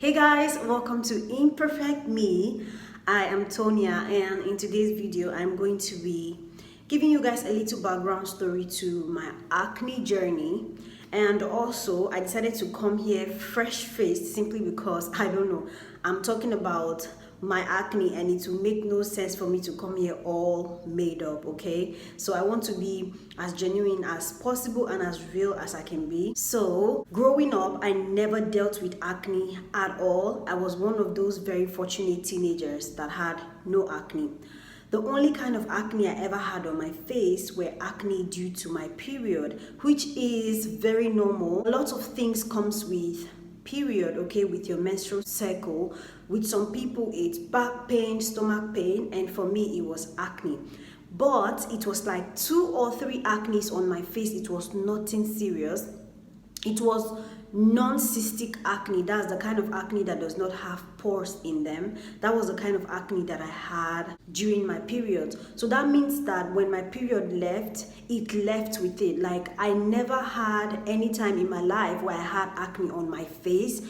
Hey guys, welcome to Imperfect Me. I am Tonia, and in today's video I'm going to be giving you guys a little background story to my acne journey. And also I decided to come here fresh faced simply because I don't know, I'm talking about my acne and it will make no sense for me to come here all made up. Okay, so I want to be as genuine as possible and as real as I can be. So growing up, I never dealt with acne at all. I was one of those very fortunate teenagers that had no acne. The only kind of acne I ever had on my face were acne due to my period, which is very normal. A lot of things comes with period, okay, with your menstrual cycle. With some people it's back pain, stomach pain, and for me it was acne. But it was like 2 or 3 acnes on my face. It was nothing serious. It was non-cystic acne. That's the kind of acne that does not have pores in them. That was the kind of acne that I had during my period. So that means that when my period left, it left with it. Like, I never had any time in my life where I had acne on my face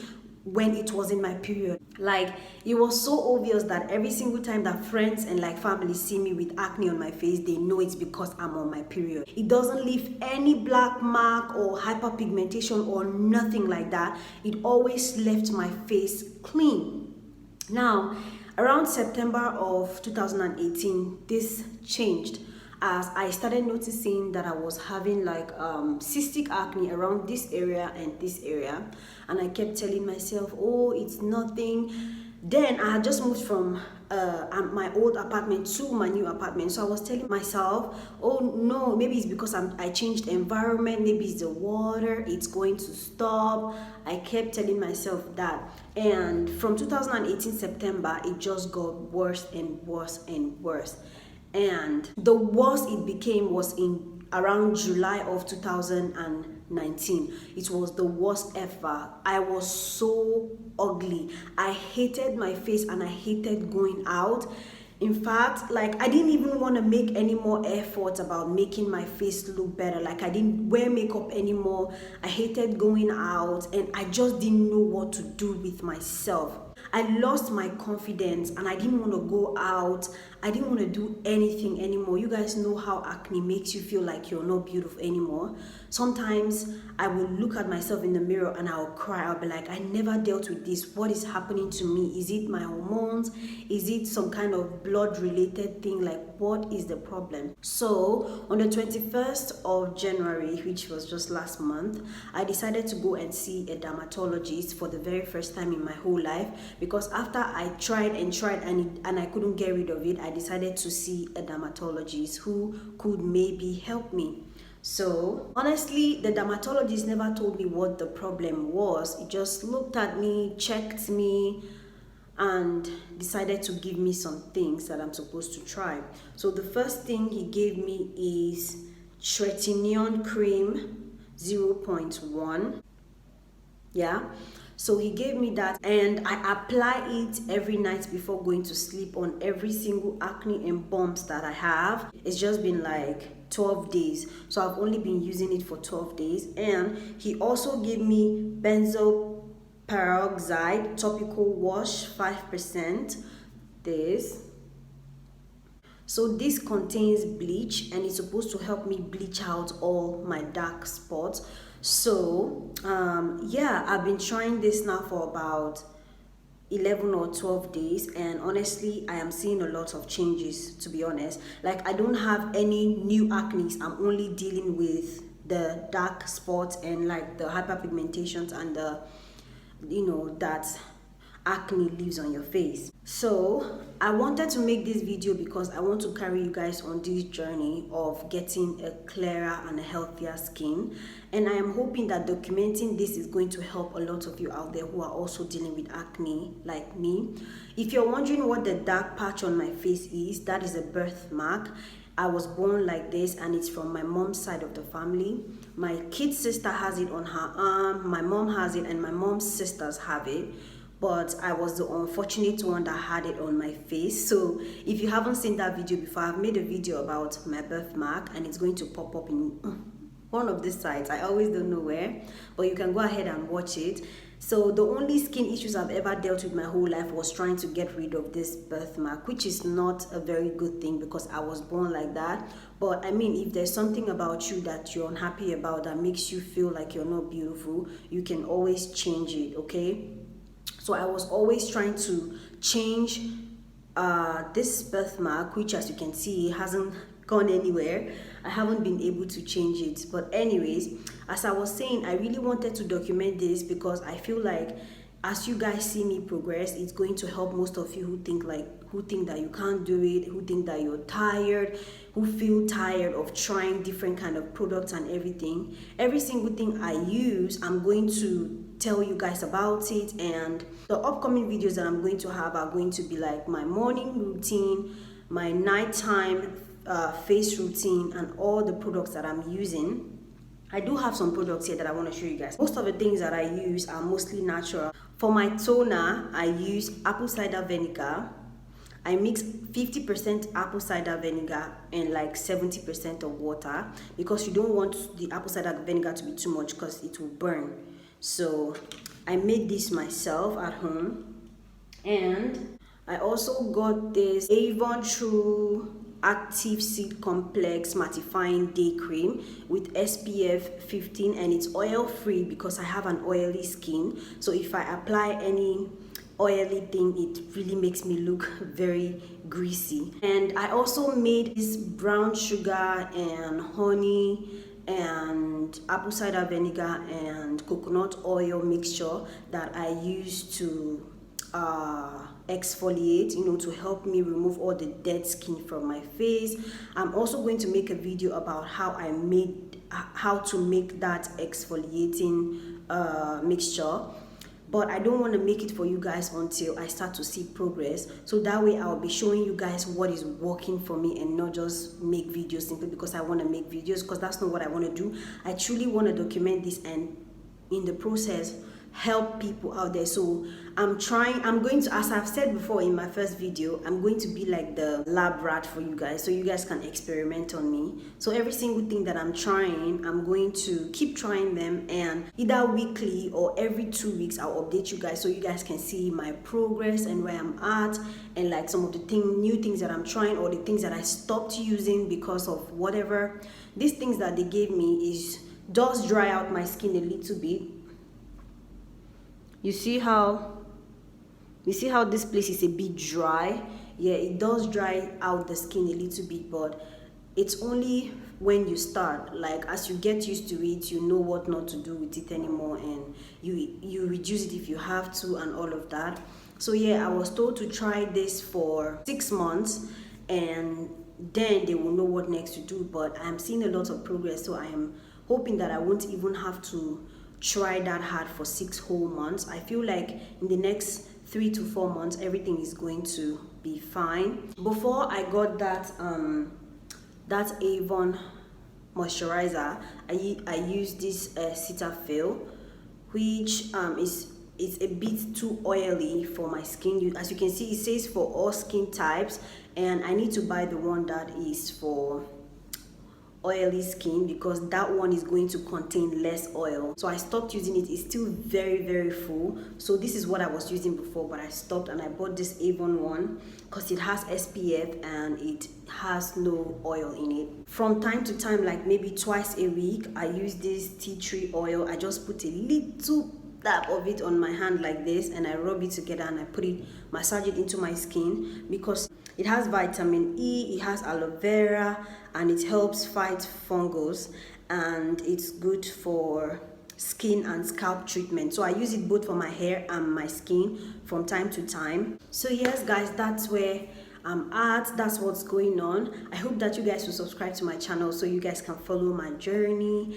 when it was in my period. Like, it was so obvious that every single time that friends and like family see me with acne on my face, they know it's because I'm on my period. It doesn't leave any black mark or hyperpigmentation or nothing like that. It always left my face clean. Now, around September of 2018, this changed as I started noticing that I was having like cystic acne around this area and this area, and I kept telling myself, oh, it's nothing. Then I had just moved from my old apartment to my new apartment, so I was telling myself, oh no, maybe it's because I changed environment, maybe it's the water, it's going to stop. I kept telling myself that, and from 2018 September it just got worse and worse and worse. And the worst it became was in around July of 2019. It was the worst ever. I was so ugly. I hated my face and I hated going out. In fact, like, I didn't even want to make any more effort about making my face look better. Like, I didn't wear makeup anymore. I hated going out and I just didn't know what to do with myself. I lost my confidence and I didn't want to go out. I didn't want to do anything anymore. You guys know how acne makes you feel like you're not beautiful anymore. Sometimes I would look at myself in the mirror and I'll cry. I'll be like, I never dealt with this. What is happening to me? Is it my hormones? Is it some kind of blood related thing? Like, what is the problem? So on the 21st of January, which was just last month, I decided to go and see a dermatologist for the very first time in my whole life, because after I tried and I couldn't get rid of it, I decided to see a dermatologist who could maybe help me. So honestly, the dermatologist never told me what the problem was. He just looked at me, checked me, and decided to give me some things that I'm supposed to try. So the first thing he gave me is tretinoin cream 0.1. Yeah, so he gave me that and I apply it every night before going to sleep on every single acne and bumps that I have. It's just been like 12 days, so I've only been using it for 12 days. And he also gave me benzoyl peroxide topical wash 5%. So this contains bleach and it's supposed to help me bleach out all my dark spots. So yeah, I've been trying this now for about 11 or 12 days, and honestly I am seeing a lot of changes, to be honest. Like, I don't have any new acne. I'm only dealing with the dark spots and like the hyperpigmentations and the, you know, that acne lives on your face. So I wanted to make this video because I want to carry you guys on this journey of getting a clearer and a healthier skin, and I am hoping that documenting this is going to help a lot of you out there who are also dealing with acne like me. If you're wondering what the dark patch on my face is, that is a birthmark. I was born like this and it's from my mom's side of the family. My kid sister has it on her arm, my mom has it, and my mom's sisters have it. But I was the unfortunate one that had it on my face. So if you haven't seen that video before, I've made a video about my birthmark and it's going to pop up in one of these sites. I always don't know where, but you can go ahead and watch it. So the only skin issues I've ever dealt with my whole life was trying to get rid of this birthmark, which is not a very good thing because I was born like that. But I mean, if there's something about you that you're unhappy about that makes you feel like you're not beautiful, you can always change it, okay? So I was always trying to change this birthmark, which as you can see hasn't gone anywhere. I haven't been able to change it. But anyways, as I was saying, I really wanted to document this because I feel like as you guys see me progress, it's going to help most of you who think that you can't do it, who think that you're tired, who feel tired of trying different kind of products and everything. Every single thing I use, I'm going to tell you guys about it, and the upcoming videos that I'm going to have are going to be like my morning routine, my nighttime face routine, and all the products that I'm using. I do have some products here that I want to show you guys. Most of the things that I use are mostly natural. For my toner, I use apple cider vinegar. I mix 50% apple cider vinegar and like 70% of water because you don't want the apple cider vinegar to be too much because it will burn. So I made this myself at home, and I also got this Avon True Active Seed Complex Mattifying Day Cream with SPF 15, and it's oil free because I have an oily skin. So if I apply any oily thing, it really makes me look very greasy. And I also made this brown sugar and honey and apple cider vinegar and coconut oil mixture that I use to exfoliate, to help me remove all the dead skin from my face. I'm also going to make a video about how to make that exfoliating mixture, but I don't want to make it for you guys until I start to see progress, so that way I'll be showing you guys what is working for me and not just make videos simply because I want to make videos, because that's not what I want to do. I truly want to document this and in the process help people out there. So I'm going to, as I've said before in my first video, I'm going to be like the lab rat for you guys, so you guys can experiment on me. So every single thing that I'm trying, I'm going to keep trying them, and either weekly or every 2 weeks I'll update you guys so you guys can see my progress and where I'm at, and like some of the new things that I'm trying, or the things that I stopped using because of whatever. These things that they gave me does dry out my skin a little bit. You see how this place is a bit dry? Yeah, it does dry out the skin a little bit, but it's only when you start. Like as you get used to it, you know what not to do with it anymore, and you reduce it if you have to and all of that. So yeah, I was told to try this for 6 months and then they will know what next to do, but I'm seeing a lot of progress, so I am hoping that I won't even have to try that hard for 6 whole months. I feel like in the next 3 to 4 months everything is going to be fine. Before I got that Avon moisturizer, I used this Cetaphil, which is a bit too oily for my skin. As you can see, it says for all skin types, and I need to buy the one that is for oily skin because that one is going to contain less oil. So I stopped using it. It's still very, very full. So this is what I was using before, but I stopped and I bought this Avon one because it has SPF and it has no oil in it. From time to time, like maybe twice a week, I use this tea tree oil. I just put a little dab of it on my hand like this, and I rub it together and I massage it into my skin because it has vitamin E, it has aloe vera, and it helps fight fungus, and it's good for skin and scalp treatment. So I use it both for my hair and my skin from time to time. So yes guys, that's where I'm at, that's what's going on. I hope that you guys will subscribe to my channel so you guys can follow my journey.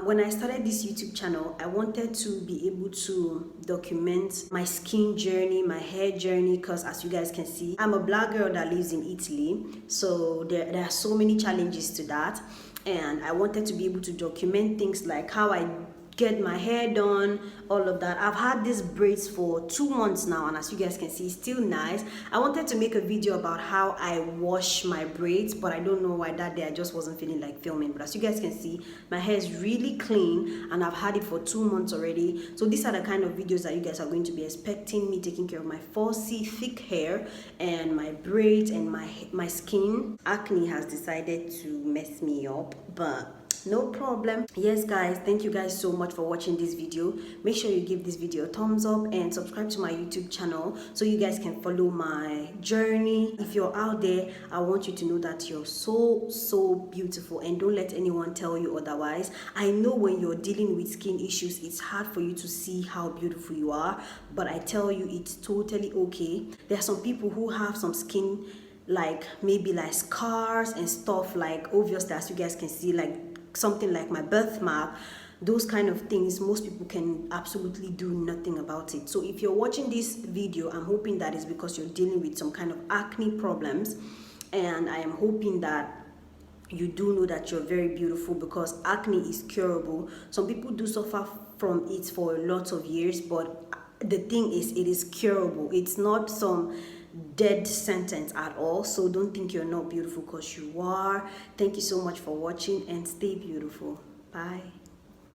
When I started this YouTube channel, I wanted to be able to document my skin journey, my hair journey, because as you guys can see, I'm a black girl that lives in Italy, so there are so many challenges to that, and I wanted to be able to document things like how I get my hair done, all of that. I've had these braids for 2 months now, and as you guys can see, it's still nice. I wanted to make a video about how I wash my braids, but I don't know why that day I just wasn't feeling like filming. But as you guys can see, my hair is really clean and I've had it for 2 months already. So these are the kind of videos that you guys are going to be expecting, me taking care of my 4C thick hair and my braids and my skin. Acne has decided to mess me up, but no problem. Yes guys, thank you guys so much for watching this video. Make sure you give this video a thumbs up and subscribe to my YouTube channel so you guys can follow my journey. If you're out there, I want you to know that you're so beautiful, and don't let anyone tell you otherwise. I know when you're dealing with skin issues, it's hard for you to see how beautiful you are, but I tell you, it's totally okay. There are some people who have some skin, like maybe like scars and stuff, like obviously as you guys can see, like something like my birthmark, those kind of things, most people can absolutely do nothing about it. So if you're watching this video, I'm hoping that is because you're dealing with some kind of acne problems, and I am hoping that you do know that you're very beautiful, because acne is curable. Some people do suffer from it for lots of years, but the thing is, it is curable. It's not some dead sentence at all. So don't think you're not beautiful, because you are. Thank you so much for watching, and stay beautiful. Bye.